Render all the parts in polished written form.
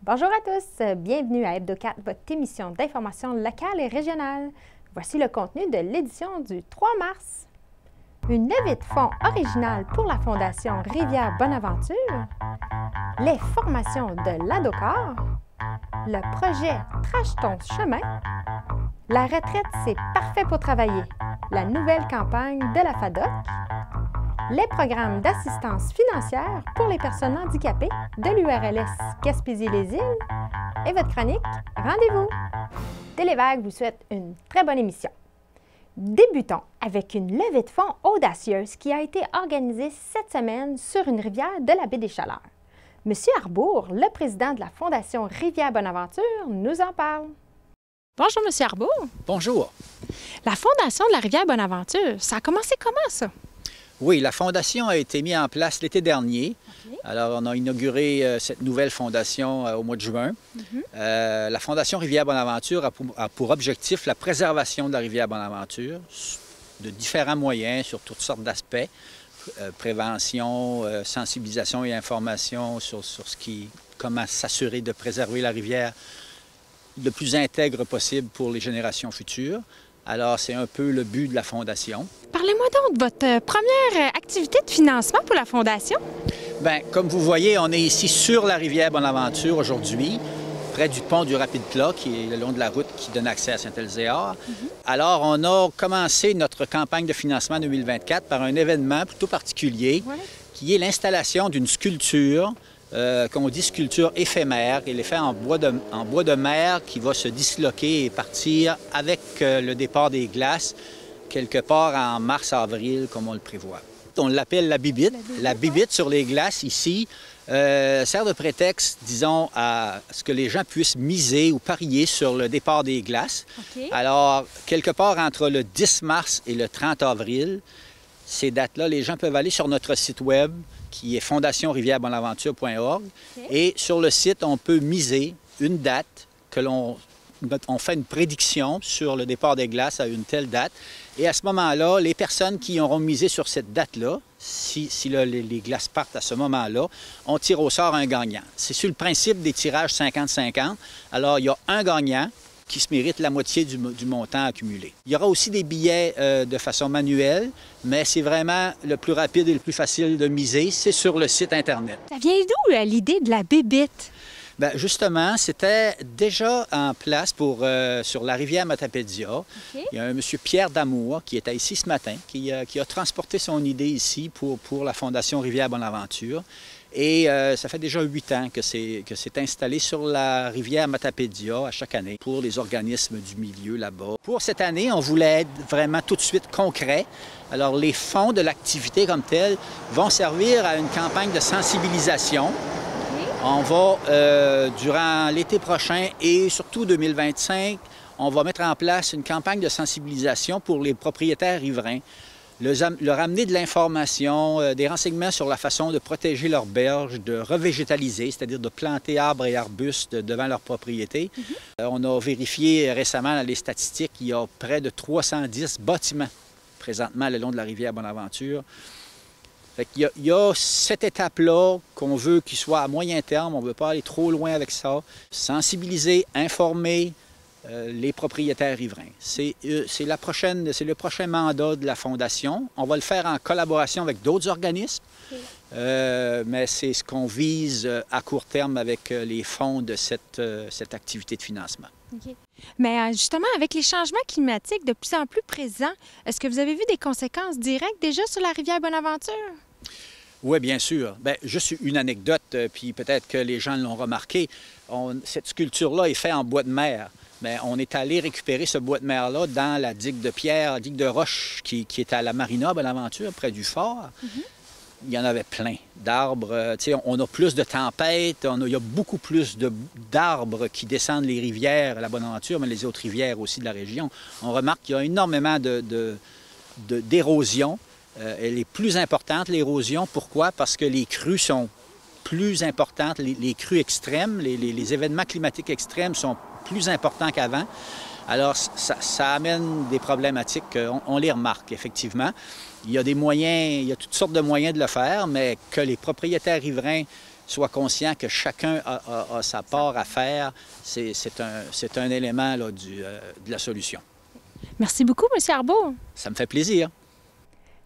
Bonjour à tous, bienvenue à Hebdo4, votre émission d'information locale et régionale. Voici le contenu de l'édition du 3 mars. Une levée de fonds originale pour la Fondation Rivière-Bonaventure, les formations de l'ADOCAR, le projet Trache ton chemin, la retraite, c'est parfait pour travailler, la nouvelle campagne de la FADOC, les programmes d'assistance financière pour les personnes handicapées de l'URLS Gaspésie-les-Îles et votre chronique Rendez-vous. Télévague vous souhaite une très bonne émission. Débutons avec une levée de fonds audacieuse qui a été organisée cette semaine sur une rivière de la baie des Chaleurs. Monsieur Arbour, le président de la Fondation Rivière-Bonaventure, nous en parle. Bonjour, Monsieur Arbour. Bonjour. La Fondation de la Rivière-Bonaventure, ça a commencé comment, ça? Oui, la fondation a été mise en place l'été dernier. Okay. Alors, on a inauguré cette nouvelle fondation au mois de juin. La Fondation Rivière-Bonaventure a pour objectif la préservation de la Rivière-Bonaventure de différents moyens, sur toutes sortes d'aspects. Prévention, sensibilisation et information sur comment s'assurer de préserver la rivière le plus intègre possible pour les générations futures. Alors, c'est un peu le but de la Fondation. Parlez-moi donc de votre première activité de financement pour la Fondation. Bien, comme vous voyez, on est ici sur la rivière Bonaventure aujourd'hui, près du pont du Rapide-Plat, qui est le long de la route qui donne accès à Saint-Elzéar. Alors, on a commencé notre campagne de financement 2024 par un événement plutôt particulier, qui est l'installation d'une sculpture, qu'on dit sculpture éphémère. Elle est faite en bois de mer qui va se disloquer et partir avec le départ des glaces, quelque part en mars-avril, comme on le prévoit. On l'appelle la bibite. La bibite sur les glaces ici sert de prétexte, disons, à ce que les gens puissent miser ou parier sur le départ des glaces. Okay. Alors, quelque part entre le 10 mars et le 30 avril, ces dates-là, les gens peuvent aller sur notre site web, qui est fondationrivièrebonaventure.org. Okay. Et sur le site, on peut miser une date on fait une prédiction sur le départ des glaces à une telle date. Et à ce moment-là, les personnes qui auront misé sur cette date-là, si les glaces partent à ce moment-là, on tire au sort un gagnant. C'est sur le principe des tirages 50-50. Alors, il y a un gagnant qui se mérite la moitié du montant accumulé. Il y aura aussi des billets de façon manuelle, mais c'est vraiment le plus rapide et le plus facile de miser, c'est sur le site Internet. Ça vient d'où l'idée de la bébite? Bien, justement, c'était déjà en place sur la rivière Matapédia. Okay. Il y a un monsieur Pierre Damour qui était ici ce matin, qui a transporté son idée ici pour la Fondation Rivière-Bonaventure. Et ça fait déjà 8 ans que c'est installé sur la rivière Matapédia à chaque année pour les organismes du milieu là-bas. Pour cette année, on voulait être vraiment tout de suite concret. Alors, les fonds de l'activité comme telle vont servir à une campagne de sensibilisation. On va, durant l'été prochain et surtout 2025, on va mettre en place une campagne de sensibilisation pour les propriétaires riverains. Leur amener de l'information, des renseignements sur la façon de protéger leurs berges, de revégétaliser, c'est-à-dire de planter arbres et arbustes devant leur propriété. On a vérifié récemment dans les statistiques qu'il y a près de 310 bâtiments présentement le long de la rivière Bonaventure. Il y a cette étape-là qu'on veut qu'il soit à moyen terme, on ne veut pas aller trop loin avec ça. Sensibiliser, informer les propriétaires riverains. C'est le prochain mandat de la Fondation. On va le faire en collaboration avec d'autres organismes, mais c'est ce qu'on vise à court terme avec les fonds de cette activité de financement. Okay. Mais justement, avec les changements climatiques de plus en plus présents, est-ce que vous avez vu des conséquences directes déjà sur la rivière Bonaventure? Oui, bien sûr. Bien, juste une anecdote, puis peut-être que les gens l'ont remarqué. Cette sculpture-là est faite en bois de mer. Bien, on est allé récupérer ce bois de mer-là dans la digue de pierre, la digue de roche qui est à la marina Bonaventure, près du fort. Il y en avait plein d'arbres. On a plus de tempêtes, il y a beaucoup plus d'arbres qui descendent les rivières à la Bonaventure, mais les autres rivières aussi de la région. On remarque qu'il y a énormément d'érosion. Elle est plus importante, l'érosion. Pourquoi? Parce que les crues sont plus importantes, les crues extrêmes, les événements climatiques extrêmes sont plus importants qu'avant. Alors, ça amène des problématiques, on les remarque, effectivement. Il y a des moyens, il y a toutes sortes de moyens de le faire, mais que les propriétaires riverains soit conscient que chacun a sa part à faire, c'est un élément là, de la solution. Merci beaucoup, M. Arbeau. Ça me fait plaisir.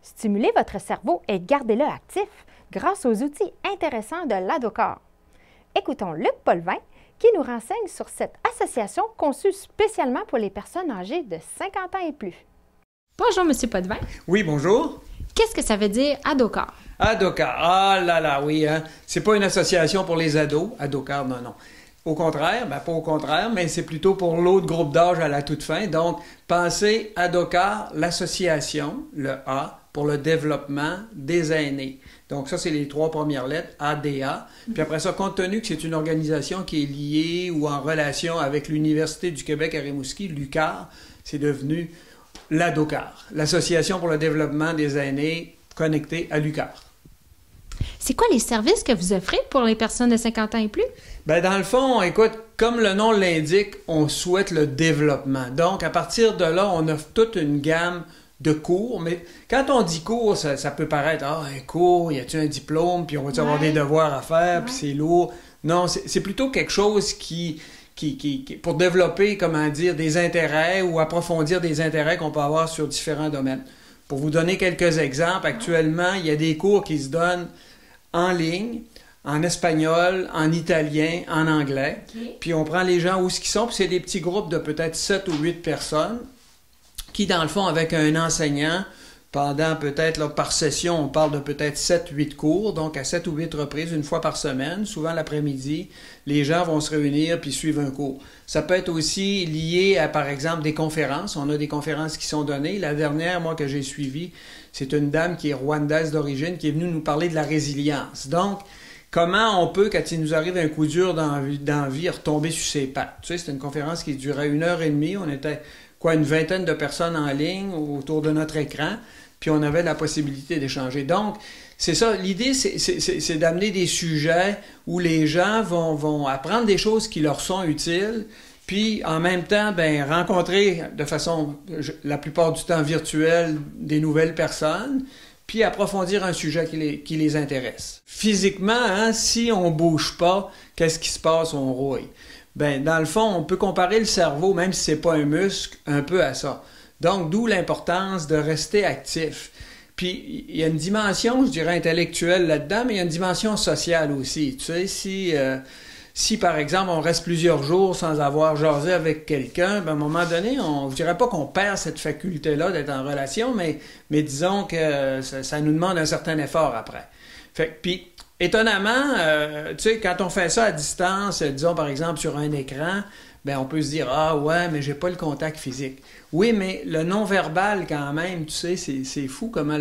Stimulez votre cerveau et gardez-le actif grâce aux outils intéressants de l'ADOCAR. Écoutons Luc Paulvin qui nous renseigne sur cette association conçue spécialement pour les personnes âgées de 50 ans et plus. Bonjour, M. Potvin. Oui, bonjour. Qu'est-ce que ça veut dire ADOCAR? ADOCAR, ah là là, oui, hein. C'est pas une association pour les ados. ADOCAR, non, non. Au contraire, ben pas au contraire, mais c'est plutôt pour l'autre groupe d'âge à la toute fin. Donc, pensez ADOCAR, l'association, le A, pour le développement des aînés. Donc ça, c'est les 3 premières lettres, ADA. Puis après ça, compte tenu que c'est une organisation qui est liée ou en relation avec l'Université du Québec à Rimouski, l'UQAR, c'est devenu l'ADOCAR, l'Association pour le développement des aînés connectés à l'UQAR. C'est quoi les services que vous offrez pour les personnes de 50 ans et plus? Bien, dans le fond, écoute, comme le nom l'indique, on souhaite le développement. Donc, à partir de là, on offre toute une gamme de cours, mais quand on dit cours, ça peut paraître, un cours, y a-t-il un diplôme, puis on va-tu avoir des devoirs à faire, puis c'est lourd. Non, c'est plutôt quelque chose qui pour développer, comment dire, des intérêts ou approfondir des intérêts qu'on peut avoir sur différents domaines. Pour vous donner quelques exemples, actuellement, il y a des cours qui se donnent en ligne, en espagnol, en italien, en anglais. Okay. Puis on prend les gens où ils sont, puis c'est des petits groupes de peut-être 7 ou 8 personnes qui, dans le fond, avec un enseignant, pendant peut-être, là, par session, on parle de peut-être 7-8 cours, donc à 7 ou 8 reprises, une fois par semaine, souvent l'après-midi, les gens vont se réunir puis suivre un cours. Ça peut être aussi lié à, par exemple, des conférences. On a des conférences qui sont données. La dernière, moi, que j'ai suivie, c'est une dame qui est rwandaise d'origine, qui est venue nous parler de la résilience. Donc, comment on peut, quand il nous arrive un coup dur dans la vie, retomber sur ses pattes. Tu sais, c'est une conférence qui durait 1h30. On était, une vingtaine de personnes en ligne autour de notre écran, puis on avait la possibilité d'échanger. Donc, c'est ça. L'idée, c'est d'amener des sujets où les gens vont apprendre des choses qui leur sont utiles, puis en même temps, rencontrer de façon, la plupart du temps virtuelle, des nouvelles personnes, puis approfondir un sujet qui les intéresse. Physiquement, hein, si on bouge pas, qu'est-ce qui se passe? On rouille. Dans le fond, on peut comparer le cerveau, même si c'est pas un muscle, un peu à ça. Donc, d'où l'importance de rester actif. Puis, il y a une dimension, je dirais, intellectuelle là-dedans, mais il y a une dimension sociale aussi. Tu sais, si par exemple, on reste plusieurs jours sans avoir jasé avec quelqu'un, à un moment donné, je dirais pas qu'on perd cette faculté-là d'être en relation, mais disons que ça nous demande un certain effort après. Puis, étonnamment, tu sais, quand on fait ça à distance, disons par exemple sur un écran, on peut se dire « Ah ouais, mais j'ai pas le contact physique. » Oui, mais le non-verbal quand même, tu sais, c'est fou comment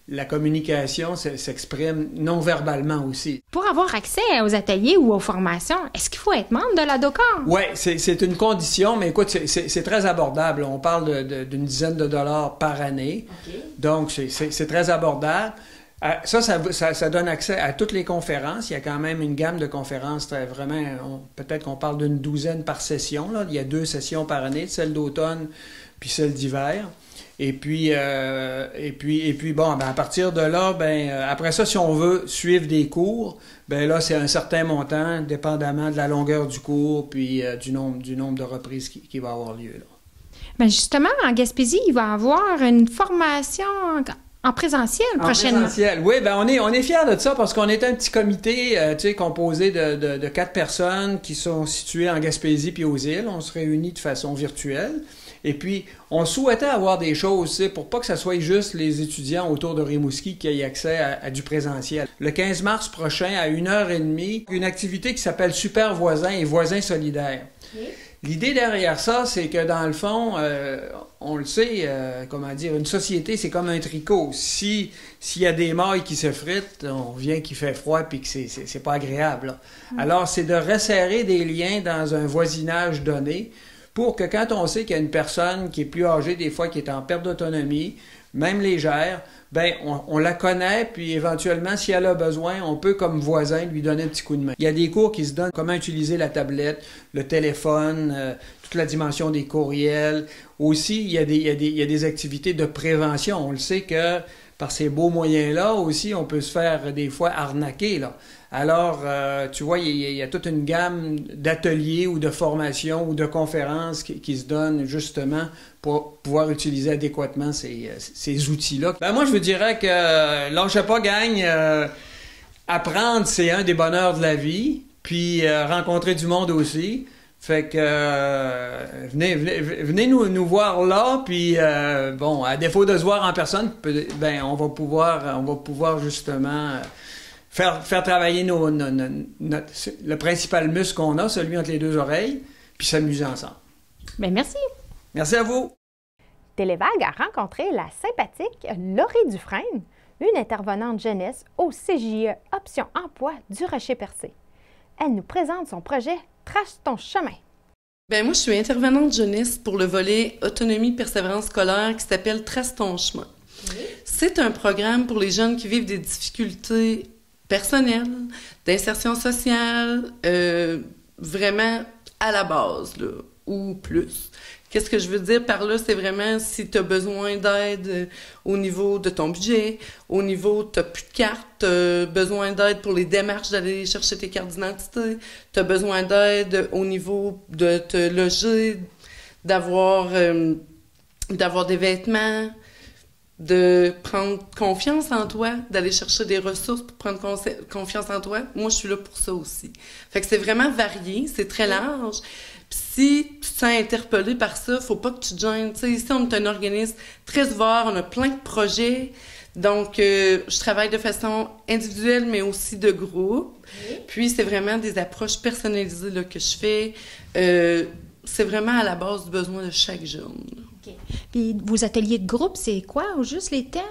la communication s'exprime non-verbalement aussi. Pour avoir accès aux ateliers ou aux formations, est-ce qu'il faut être membre de l'ADOCAR? Oui, c'est une condition, mais écoute, c'est très abordable. On parle d'une dizaine de dollars par année. Okay. Donc, c'est très abordable. Ça donne accès à toutes les conférences. Il y a quand même une gamme de conférences vraiment, peut-être qu'on parle d'une douzaine par session. Là. Il y a 2 sessions par année, celle d'automne puis celle d'hiver. Et puis bon, à partir de là, après ça, si on veut suivre des cours, là, c'est un certain montant, dépendamment de la longueur du cours puis du nombre de reprises qui va avoir lieu. Là. Justement, en Gaspésie, il va y avoir une formation en présentiel prochainement. En présentiel, oui. On est fiers de ça parce qu'on est un petit comité composé de 4 personnes qui sont situées en Gaspésie puis aux îles. On se réunit de façon virtuelle. Et puis, on souhaitait avoir des choses, pour pas que ça soit juste les étudiants autour de Rimouski qui aient accès à du présentiel. Le 15 mars prochain, à 1h30, une activité qui s'appelle Super Voisins et Voisins solidaires. Okay. L'idée derrière ça, c'est que dans le fond, on le sait, une société, c'est comme un tricot. S'il y a des mailles qui se fritent, on vient qu'il fait froid puis que c'est pas agréable. Là. Alors, c'est de resserrer des liens dans un voisinage donné pour que quand on sait qu'il y a une personne qui est plus âgée, des fois qui est en perte d'autonomie, même légère, on la connaît, puis éventuellement, si elle a besoin, on peut, comme voisin, lui donner un petit coup de main. Il y a des cours qui se donnent, comment utiliser la tablette, le téléphone, toute la dimension des courriels. Aussi, il y a des activités de prévention. On le sait que par ces beaux moyens-là aussi, on peut se faire des fois arnaquer, là. Alors, tu vois, il y a toute une gamme d'ateliers ou de formations ou de conférences qui se donnent justement pour pouvoir utiliser adéquatement ces outils-là. Ben moi, je vous dirais que lâchez pas, gang. Apprendre, c'est un des bonheurs de la vie. Puis rencontrer du monde aussi. Fait que venez nous voir là, puis bon, à défaut de se voir en personne, ben on va pouvoir justement faire travailler le principal muscle qu'on a, celui entre les deux oreilles, puis s'amuser ensemble. Bien, merci. Merci à vous. Télévague a rencontré la sympathique Laurie Dufresne, une intervenante jeunesse au CJE Option Emploi du Rocher-Percé. Elle nous présente son projet Trace ton chemin. Bien, moi, je suis intervenante jeunesse pour le volet autonomie persévérance scolaire qui s'appelle Trace ton chemin. Oui. C'est un programme pour les jeunes qui vivent des difficultés personnelles, d'insertion sociale, vraiment à la base, là, ou plus. Qu'est-ce que je veux dire par là? C'est vraiment si tu as besoin d'aide au niveau de ton budget, au niveau tu n'as plus de cartes, tu as besoin d'aide pour les démarches d'aller chercher tes cartes d'identité, tu as besoin d'aide au niveau de te loger, d'avoir des vêtements, de prendre confiance en toi, d'aller chercher des ressources pour prendre confiance en toi. Moi, je suis là pour ça aussi. Fait que c'est vraiment varié, c'est très large. Puis si tu te sens interpellé par ça, faut pas que tu te gênes. Tu sais, ici, on est un organisme très ouvert, on a plein de projets. Donc, je travaille de façon individuelle, mais aussi de groupe. Oui. Puis, c'est vraiment des approches personnalisées là, que je fais. C'est vraiment à la base du besoin de chaque jeune. OK. Puis, vos ateliers de groupe, c'est quoi? Ou juste les thèmes?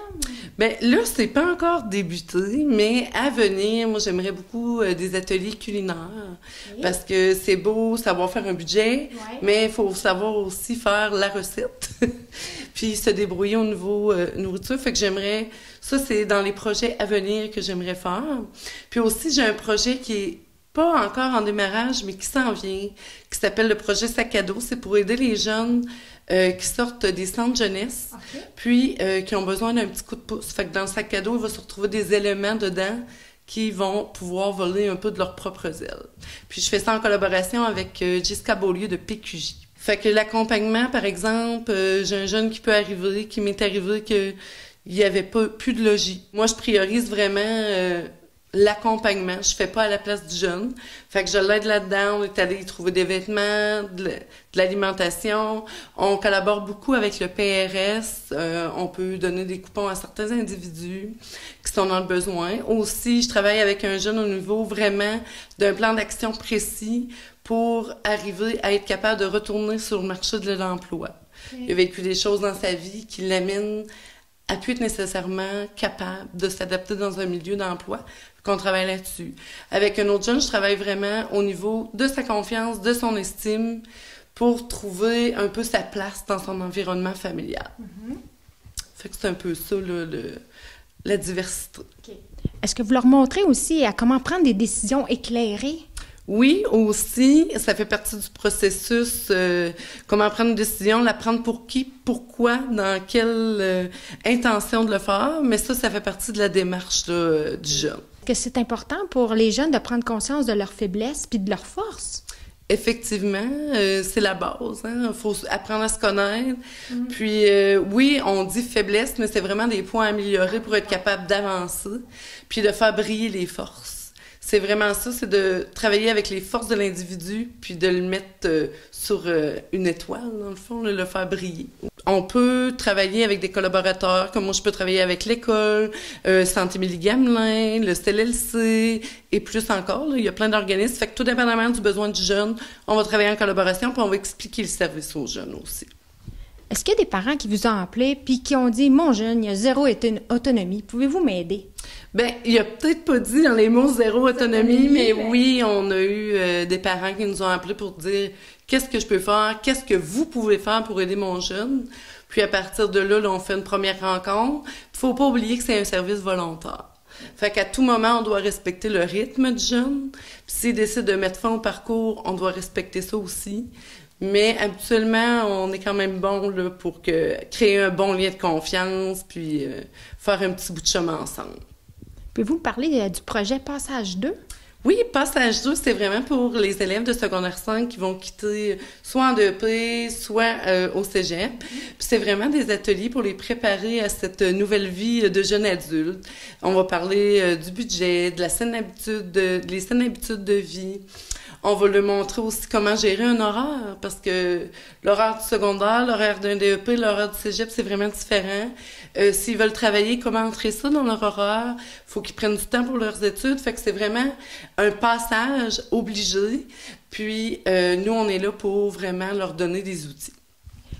Bien, là, c'est pas encore débuté, mais à venir, moi, j'aimerais beaucoup des ateliers culinaires. Oui. Parce que c'est beau savoir faire un budget, ouais. Mais il faut savoir aussi faire la recette. Puis se débrouiller au niveau nourriture. Fait que j'aimerais... Ça, c'est dans les projets à venir que j'aimerais faire. Puis aussi, j'ai un projet qui est pas encore en démarrage, mais qui s'en vient, qui s'appelle le projet Sac à dos. C'est pour aider les jeunes qui sortent des centres jeunesse, okay. Puis qui ont besoin d'un petit coup de pouce. Fait que dans le sac à dos, il va se retrouver des éléments dedans qui vont pouvoir voler un peu de leurs propres ailes. Puis je fais ça en collaboration avec Jessica Beaulieu de PQJ. Fait que l'accompagnement, par exemple, j'ai un jeune qui m'est arrivé qu'il n'y avait plus de logis. Moi, je priorise vraiment l'accompagnement. Je fais pas à la place du jeune. Fait que je l'aide là-dedans. On est allé trouver des vêtements, de l'alimentation. On collabore beaucoup avec le PRS. On peut donner des coupons à certains individus qui sont dans le besoin. Aussi, je travaille avec un jeune au niveau vraiment d'un plan d'action précis pour arriver à être capable de retourner sur le marché de l'emploi. Okay. Il a vécu des choses dans sa vie qui l'amènent à plus être nécessairement capable de s'adapter dans un milieu d'emploi, qu'on travaille là-dessus. Avec un autre jeune, je travaille vraiment au niveau de sa confiance, de son estime, pour trouver un peu sa place dans son environnement familial. Mm-hmm. Fait que c'est un peu ça, là, la diversité. Okay. Est-ce que vous leur montrez aussi à comment prendre des décisions éclairées? Oui, aussi, ça fait partie du processus, comment prendre une décision, la prendre pour qui, pourquoi, dans quelle intention de le faire, mais ça fait partie de la démarche là, du jeune. Que c'est important pour les jeunes de prendre conscience de leurs faiblesses puis de leurs forces? Effectivement, c'est la base. Il faut apprendre à se connaître. Mm. Puis, oui, on dit faiblesse, mais c'est vraiment des points à améliorer pour être capable d'avancer puis de faire briller les forces. C'est vraiment ça, c'est de travailler avec les forces de l'individu, puis de le mettre sur une étoile, dans le fond, le faire briller. On peut travailler avec des collaborateurs, comme moi je peux travailler avec l'école, Santé Émilie-Gamelin, le CLLC, et plus encore, là, il y a plein d'organismes. Fait que tout dépendamment du besoin du jeune, on va travailler en collaboration, puis on va expliquer le service aux jeunes aussi. Est-ce qu'il y a des parents qui vous ont appelé puis qui ont dit « Mon jeune, il a zéro autonomie, pouvez-vous m'aider? » Bien, il a peut-être pas dit dans les mots « zéro autonomie », mais oui, on a eu des parents qui nous ont appelés pour dire « Qu'est-ce que je peux faire? Qu'est-ce que vous pouvez faire pour aider mon jeune? » Puis à partir de là, on fait une première rencontre. Il faut pas oublier que c'est un service volontaire. Fait qu'à tout moment, on doit respecter le rythme du jeune. Puis s'il décide de mettre fin au parcours, on doit respecter ça aussi. Mais habituellement, on est quand même bon là, pour créer un bon lien de confiance puis faire un petit bout de chemin ensemble. Pouvez-vous me parler du projet Passage 2? Oui, Passage 2, c'est vraiment pour les élèves de secondaire 5 qui vont quitter soit en DEP, soit au cégep. Puis c'est vraiment des ateliers pour les préparer à cette nouvelle vie de jeune adulte. On va parler du budget, de la saine habitude, les saines habitudes de vie. On va leur montrer aussi comment gérer un horaire, parce que l'horaire du secondaire, l'horaire d'un DEP, l'horaire du cégep, c'est vraiment différent. S'ils veulent travailler, comment entrer ça dans leur horaire? Faut qu'ils prennent du temps pour leurs études. Fait que c'est vraiment un passage obligé. Puis, nous, on est là pour vraiment leur donner des outils.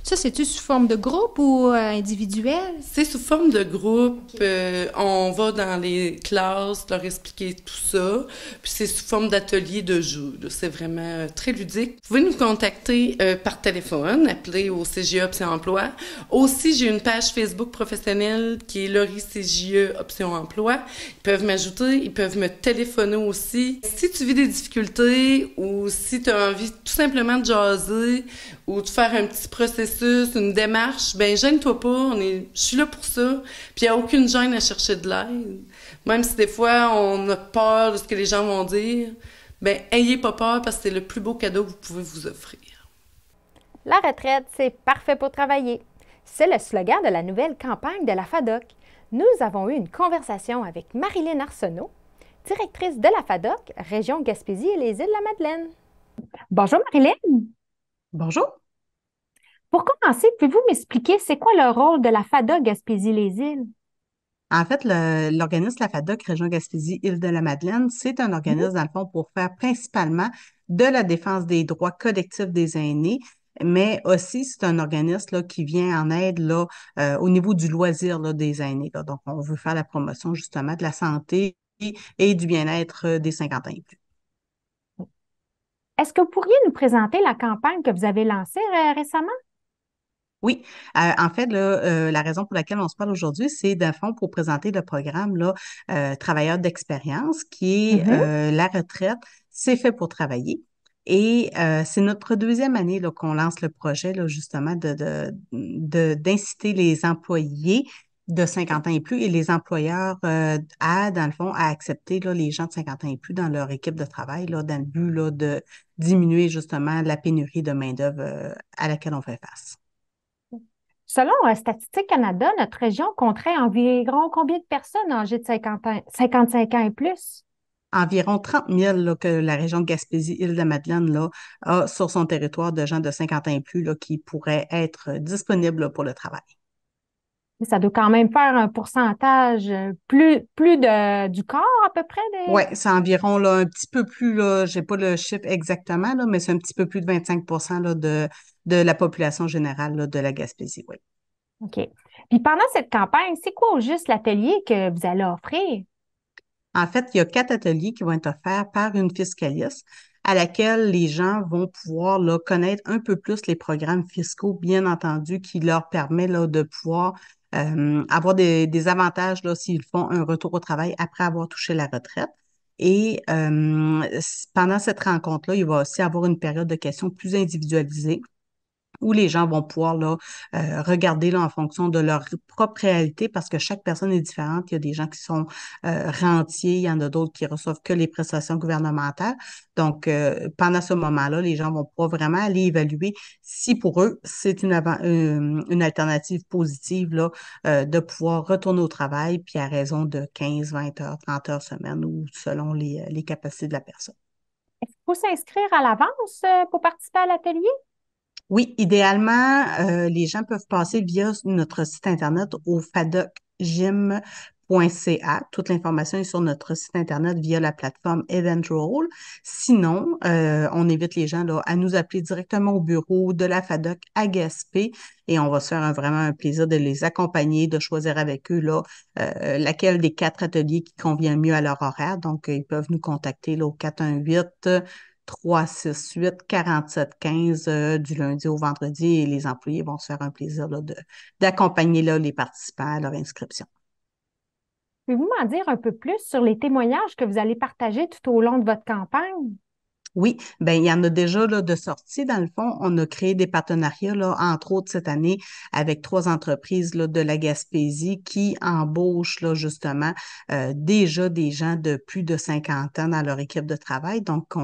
Ça, c'est-tu sous forme de groupe ou individuel? C'est sous forme de groupe. Okay. On va dans les classes leur expliquer tout ça. Puis c'est sous forme d'atelier de jeu. C'est vraiment très ludique. Vous pouvez nous contacter par téléphone, appeler au CGE Option Emploi. Aussi, j'ai une page Facebook professionnelle qui est Laurie CGE Option Emploi. Ils peuvent m'ajouter, ils peuvent me téléphoner aussi. Si tu vis des difficultés ou si tu as envie tout simplement de jaser ou de faire un petit processus, une démarche, ben gêne-toi pas, je suis là pour ça. Puis il n'y a aucune gêne à chercher de l'aide. Même si des fois on a peur de ce que les gens vont dire, ben ayez pas peur parce que c'est le plus beau cadeau que vous pouvez vous offrir. La retraite, c'est parfait pour travailler. C'est le slogan de la nouvelle campagne de la FADOC. Nous avons eu une conversation avec Marilyn Arsenault, directrice de la FADOC, région Gaspésie et les Îles-de-la-Madeleine. Bonjour Marilyn. Bonjour. Pour commencer, pouvez-vous m'expliquer c'est quoi le rôle de la FADOC Gaspésie-les-Îles? En fait, l'organisme la FADOC Région Gaspésie-Îles-de-la-Madeleine, c'est un organisme, dans le fond, pour faire principalement de la défense des droits collectifs des aînés, mais aussi c'est un organisme là, qui vient en aide là, au niveau du loisir là, des aînés. Là. Donc, on veut faire la promotion justement de la santé et du bien-être des 50 ans et plus. Est-ce que vous pourriez nous présenter la campagne que vous avez lancée récemment? Oui, en fait, là, la raison pour laquelle on se parle aujourd'hui, c'est d'un fond pour présenter le programme là, Travailleurs d'expérience, qui est la retraite, c'est fait pour travailler. Et c'est notre deuxième année là, qu'on lance le projet, là, justement, d'inciter les employés de 50 ans et plus et les employeurs dans le fond, à accepter là, les gens de 50 ans et plus dans leur équipe de travail, là, dans le but là, de diminuer justement la pénurie de main-d'œuvre à laquelle on fait face. Selon Statistique Canada, notre région compterait environ combien de personnes âgées de 55 ans et plus? Environ 30 000 là, que la région de Gaspésie-Îles-de-la-Madeleine là, a sur son territoire de gens de 50 ans et plus là, qui pourraient être disponibles là, pour le travail. Ça doit quand même faire un pourcentage plus du corps à peu près? Oui, c'est environ là, un petit peu plus, là, j'ai pas le chiffre exactement, là, mais c'est un petit peu plus de 25 là, de la population générale là, de la Gaspésie, oui. OK. Puis pendant cette campagne, c'est quoi au juste l'atelier que vous allez offrir? En fait, il y a 4 ateliers qui vont être offerts par une fiscaliste à laquelle les gens vont pouvoir là, connaître un peu plus les programmes fiscaux, bien entendu, qui leur permet là, de pouvoir avoir des avantages là, s'ils font un retour au travail après avoir touché la retraite. Et pendant cette rencontre-là, il va aussi avoir une période de questions plus individualisée où les gens vont pouvoir là, regarder là, en fonction de leur propre réalité parce que chaque personne est différente. Il y a des gens qui sont rentiers, il y en a d'autres qui reçoivent que les prestations gouvernementales. Donc, pendant ce moment-là, les gens vont pouvoir vraiment aller évaluer si pour eux, c'est une alternative positive là, de pouvoir retourner au travail, puis à raison de 15, 20 heures, 30 heures semaine ou selon les capacités de la personne. Est-ce qu'il faut s'inscrire à l'avance pour participer à l'atelier? Oui, idéalement, les gens peuvent passer via notre site Internet au fadocgym.ca. Toute l'information est sur notre site Internet via la plateforme Eventroll. Sinon, on invite les gens là, à nous appeler directement au bureau de la FADOC à Gaspé et on va se faire vraiment un plaisir de les accompagner, de choisir avec eux là, laquelle des 4 ateliers qui convient mieux à leur horaire. Donc, ils peuvent nous contacter là, au 418 368 47 15 du lundi au vendredi et les employés vont se faire un plaisir là, d'accompagner là, les participants à leur inscription. Pouvez-vous m'en dire un peu plus sur les témoignages que vous allez partager tout au long de votre campagne? Oui, ben il y en a déjà là, de sorties. Dans le fond, on a créé des partenariats, là, entre autres cette année, avec 3 entreprises là, de la Gaspésie qui embauchent là, justement déjà des gens de plus de 50 ans dans leur équipe de travail. Donc,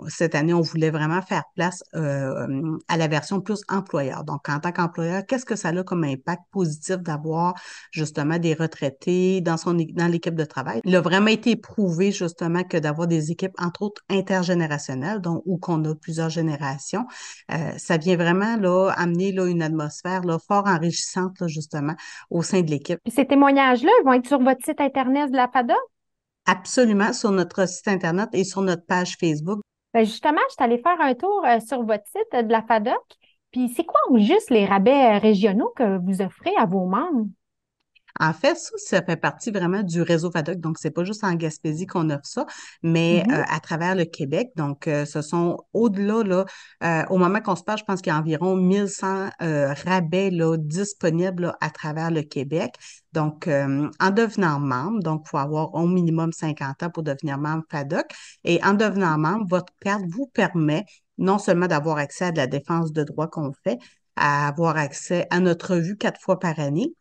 cette année, on voulait vraiment faire place à la version plus employeur. Donc, en tant qu'employeur, qu'est-ce que ça a comme impact positif d'avoir justement des retraités dans l'équipe de travail? Il a vraiment été prouvé justement que d'avoir des équipes, entre autres, intergénérationnelles, donc où qu'on a plusieurs générations, ça vient vraiment là, amener là, une atmosphère là, fort enrichissante là, justement au sein de l'équipe. Puis ces témoignages-là, ils vont être sur votre site Internet de la FADA? Absolument, sur notre site Internet et sur notre page Facebook. Ben justement, je suis allée faire un tour sur votre site de la FADOC. Puis c'est quoi au juste les rabais régionaux que vous offrez à vos membres? En fait, ça fait partie vraiment du réseau FADOC. Donc, c'est pas juste en Gaspésie qu'on offre ça, mais Mhm. à travers le Québec. Donc, ce sont au-delà, là, au moment qu'on se parle, je pense qu'il y a environ 1100 rabais là, disponibles là, à travers le Québec. Donc, en devenant membre, donc, il faut avoir au minimum 50 ans pour devenir membre FADOC. Et en devenant membre, votre carte vous permet non seulement d'avoir accès à de la défense de droits qu'on fait, à avoir accès à notre revue 4 fois par année,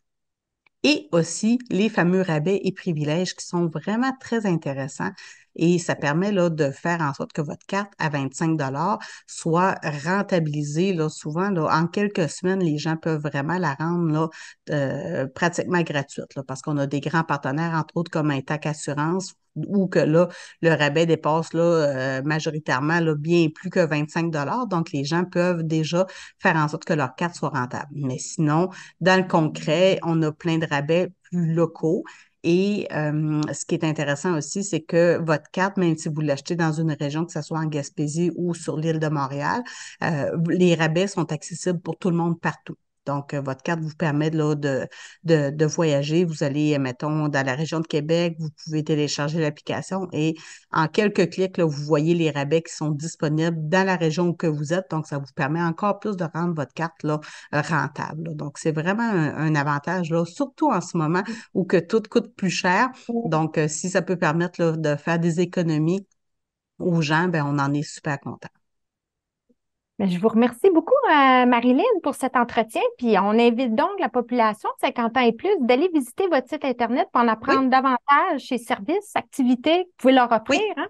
et aussi les fameux rabais et privilèges qui sont vraiment très intéressants. Et ça permet là, de faire en sorte que votre carte à 25 soit rentabilisée. Là, souvent, là, en quelques semaines, les gens peuvent vraiment la rendre là, pratiquement gratuite là, parce qu'on a des grands partenaires, entre autres comme Intac Assurance, où que là, le rabais dépasse là, majoritairement là, bien plus que 25 Donc, les gens peuvent déjà faire en sorte que leur carte soit rentable. Mais sinon, dans le concret, on a plein de rabais plus locaux. Et ce qui est intéressant aussi, c'est que votre carte, même si vous l'achetez dans une région, que ce soit en Gaspésie ou sur l'île de Montréal, les rabais sont accessibles pour tout le monde partout. Donc, votre carte vous permet là, de voyager. Vous allez, mettons, dans la région de Québec, vous pouvez télécharger l'application et en quelques clics, là, vous voyez les rabais qui sont disponibles dans la région où que vous êtes. Donc, ça vous permet encore plus de rendre votre carte là, rentable. Là. Donc, c'est vraiment un avantage, là, surtout en ce moment où que tout coûte plus cher. Donc, si ça peut permettre là, de faire des économies aux gens, ben on en est super content. Ben, je vous remercie beaucoup, Marilyn, pour cet entretien. Puis on invite donc la population de 50 ans et plus d'aller visiter votre site Internet pour en apprendre Oui, davantage sur services, activités que vous pouvez leur offrir. oui. Hein?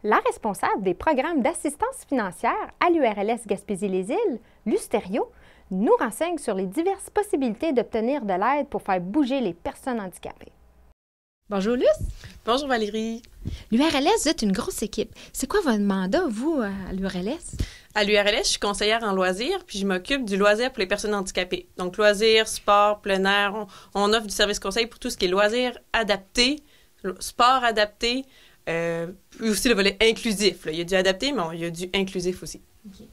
La responsable des programmes d'assistance financière à l'URLS Gaspésie-les-Îles, Lusterio, nous renseigne sur les diverses possibilités d'obtenir de l'aide pour faire bouger les personnes handicapées. Bonjour Luce. Bonjour Valérie. L'URLS, vous êtes une grosse équipe. C'est quoi votre mandat, vous, à l'URLS? À l'URLS, je suis conseillère en loisirs, puis je m'occupe du loisir pour les personnes handicapées. Donc, loisirs, sport, plein air, on offre du service conseil pour tout ce qui est loisirs adaptés, sport adapté, puis aussi le volet inclusif. Là. Il y a du adapté, mais il y a du inclusif aussi. Okay.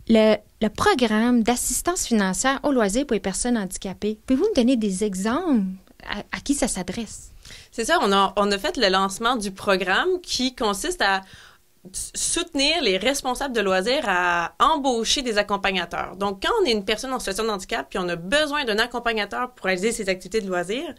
Le programme d'assistance financière au loisir pour les personnes handicapées, pouvez-vous me donner des exemples à qui ça s'adresse? C'est ça, on a fait le lancement du programme qui consiste à soutenir les responsables de loisirs à embaucher des accompagnateurs. Donc, quand on est une personne en situation de handicap puis on a besoin d'un accompagnateur pour réaliser ses activités de loisirs,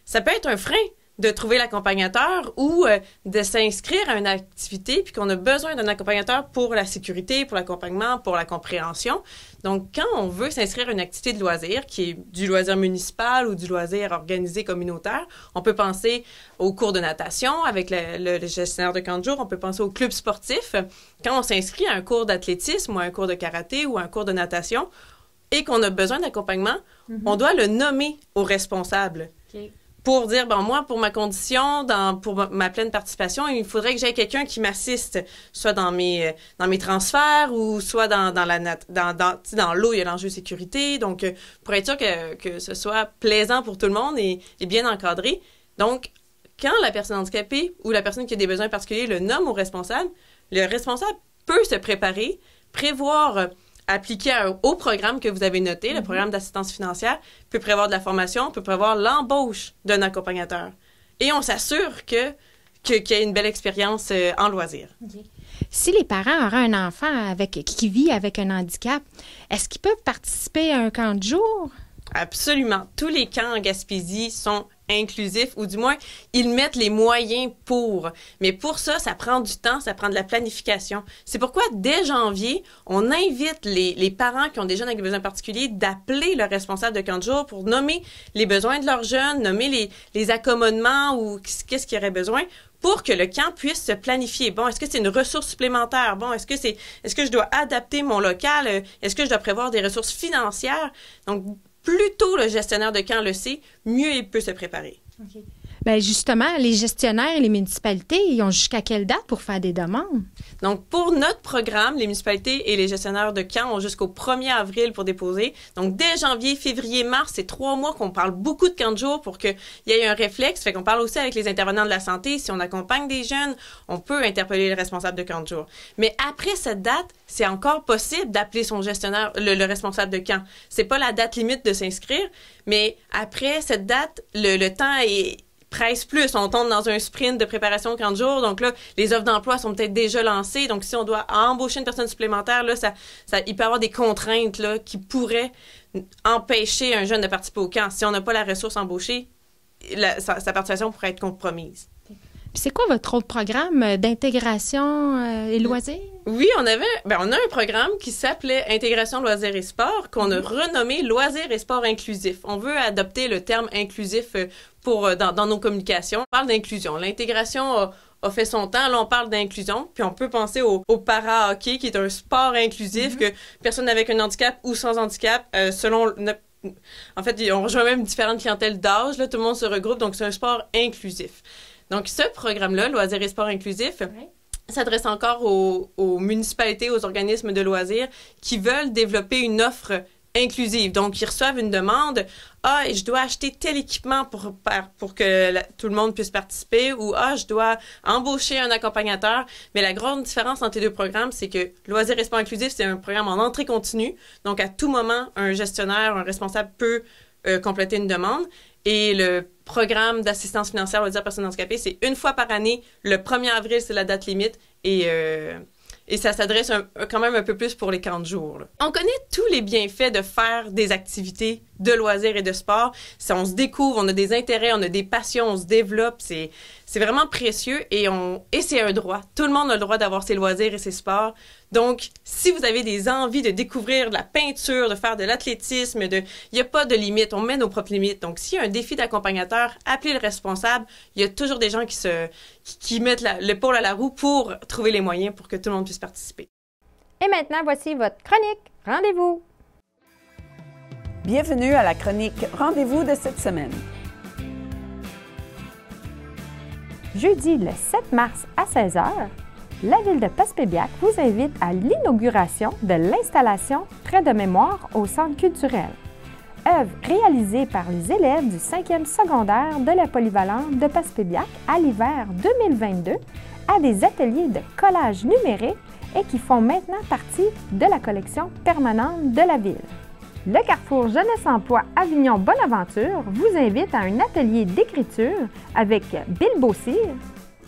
ça peut être un frein de trouver l'accompagnateur ou de s'inscrire à une activité puis qu'on a besoin d'un accompagnateur pour la sécurité, pour l'accompagnement, pour la compréhension. Donc, quand on veut s'inscrire à une activité de loisir, qui est du loisir municipal ou du loisir organisé communautaire, on peut penser aux cours de natation avec le gestionnaire de camp de jour, on peut penser au club sportif. Quand on s'inscrit à un cours d'athlétisme ou à un cours de karaté ou à un cours de natation et qu'on a besoin d'accompagnement, on doit le nommer au responsable. Okay. Pour dire, bon, moi, pour ma condition, pour ma pleine participation, il faudrait que j'aie quelqu'un qui m'assiste, soit dans mes transferts ou soit dans l'eau, il y a l'enjeu sécurité. Donc, pour être sûr que ce soit plaisant pour tout le monde et bien encadré. Donc, quand la personne handicapée ou la personne qui a des besoins particuliers le nomme au responsable, le responsable peut se préparer, prévoir appliquer au programme que vous avez noté, le programme d'assistance financière, peut prévoir de la formation, peut prévoir l'embauche d'un accompagnateur. Et on s'assure qu'il y a une belle expérience en loisir. Okay. Si les parents auraient un enfant qui vit avec un handicap, est-ce qu'ils peuvent participer à un camp de jour? Absolument. Tous les camps en Gaspésie sont inclusif, ou du moins, ils mettent les moyens pour. Mais pour ça, ça prend du temps, ça prend de la planification. C'est pourquoi, dès janvier, on invite les parents qui ont des jeunes avec des besoins particuliers d'appeler le responsable de camp de jour pour nommer les besoins de leurs jeunes, nommer les accommodements ou qu'est-ce qu'il y aurait besoin pour que le camp puisse se planifier. Bon, est-ce que c'est une ressource supplémentaire? Bon, est-ce que je dois adapter mon local? Est-ce que je dois prévoir des ressources financières? Donc, plus tôt le gestionnaire de camp le sait, mieux il peut se préparer. Okay. Bien, justement, les gestionnaires et les municipalités, ils ont jusqu'à quelle date pour faire des demandes? Donc, pour notre programme, les municipalités et les gestionnaires de camp ont jusqu'au 1er avril pour déposer. Donc, dès janvier, février, mars, c'est 3 mois qu'on parle beaucoup de camp de jour pour qu'il y ait un réflexe. Fait qu'on parle aussi avec les intervenants de la santé. Si on accompagne des jeunes, on peut interpeller le responsable de camp de jour. Mais après cette date, c'est encore possible d'appeler son gestionnaire, le responsable de camp. C'est pas la date limite de s'inscrire, mais après cette date, le temps presse plus. On tombe dans un sprint de préparation 40 jours. Donc là, les offres d'emploi sont peut-être déjà lancées. Donc, si on doit embaucher une personne supplémentaire, là, il peut y avoir des contraintes là, qui pourraient empêcher un jeune de participer au camp. Si on n'a pas la ressource embauchée, sa participation pourrait être compromise. Puis c'est quoi votre autre programme d'intégration et loisirs? Oui, on a un programme qui s'appelait Intégration, loisirs et sport, qu'on a renommé Loisirs et sport inclusif. On veut adopter le terme inclusif dans nos communications. On parle d'inclusion. L'intégration a fait son temps. Là, on parle d'inclusion. Puis on peut penser au para-hockey, qui est un sport inclusif que personne avec un handicap ou sans handicap, en fait, on rejoint même différentes clientèles d'âge. Là, tout le monde se regroupe. Donc, c'est un sport inclusif. Donc, ce programme-là, Loisirs et sport inclusif, s'adresse encore aux municipalités, aux organismes de loisirs qui veulent développer une offre inclusive. Donc, ils reçoivent une demande. Je dois acheter tel équipement pour que tout le monde puisse participer, ou je dois embaucher un accompagnateur. Mais la grande différence entre les deux programmes, c'est que Loisirs et sport inclusif, c'est un programme en entrée continue. Donc, à tout moment, un gestionnaire, un responsable peut compléter une demande. Et le programme d'assistance financière loisirs personnes handicapées, c'est une fois par année. Le 1er avril, c'est la date limite. Et ça s'adresse quand même un peu plus pour les 40 jours. Là. On connaît tous les bienfaits de faire des activités de loisirs et de sport. On se découvre, on a des intérêts, on a des passions, on se développe. C'est vraiment précieux et c'est un droit. Tout le monde a le droit d'avoir ses loisirs et ses sports. Donc, si vous avez des envies de découvrir de la peinture, de faire de l'athlétisme, il n'y a pas de limite. On met nos propres limites. Donc, s'il y a un défi d'accompagnateur, appelez le responsable. Il y a toujours des gens qui mettent l'épaule à la roue pour trouver les moyens pour que tout le monde puisse participer. Et maintenant, voici votre chronique. Rendez-vous! Bienvenue à la chronique Rendez-vous de cette semaine. Jeudi le 7 mars à 16h, la Ville de Passepébiac vous invite à l'inauguration de l'installation Traits de mémoire au Centre culturel. Œuvre réalisée par les élèves du 5e secondaire de la polyvalente de Passepébiac à l'hiver 2022 à des ateliers de collage numérique et qui font maintenant partie de la collection permanente de la Ville. Le Carrefour Jeunesse Emploi Avignon Bonaventure vous invite à un atelier d'écriture avec Bill Beaucire,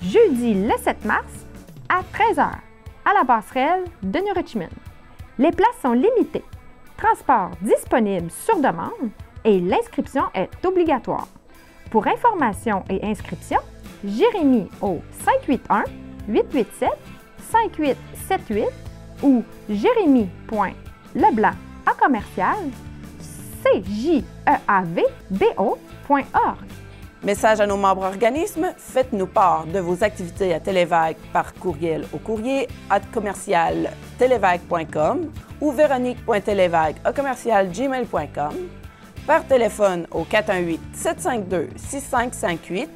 jeudi le 7 mars à 13h à la passerelle de New Richmond. Les places sont limitées, transport disponible sur demande et l'inscription est obligatoire. Pour information et inscription, Jérémy au 581-887-5878 ou jérémy.leblanc à commercial cjeavbo.org. Message à nos membres organismes, faites-nous part de vos activités à Télévague par courriel au courrier @télévague.com ou véronique.télévague@gmail.com, par téléphone au 418-752-6558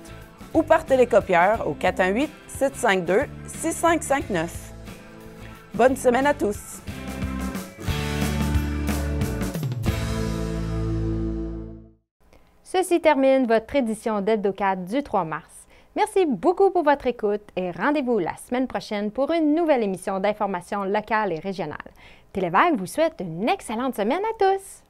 ou par télécopieur au 418-752-6559. Bonne semaine à tous! Ceci termine votre édition d'Hebdo4 du 3 mars. Merci beaucoup pour votre écoute et rendez-vous la semaine prochaine pour une nouvelle émission d'information locale et régionale. Télévague vous souhaite une excellente semaine à tous!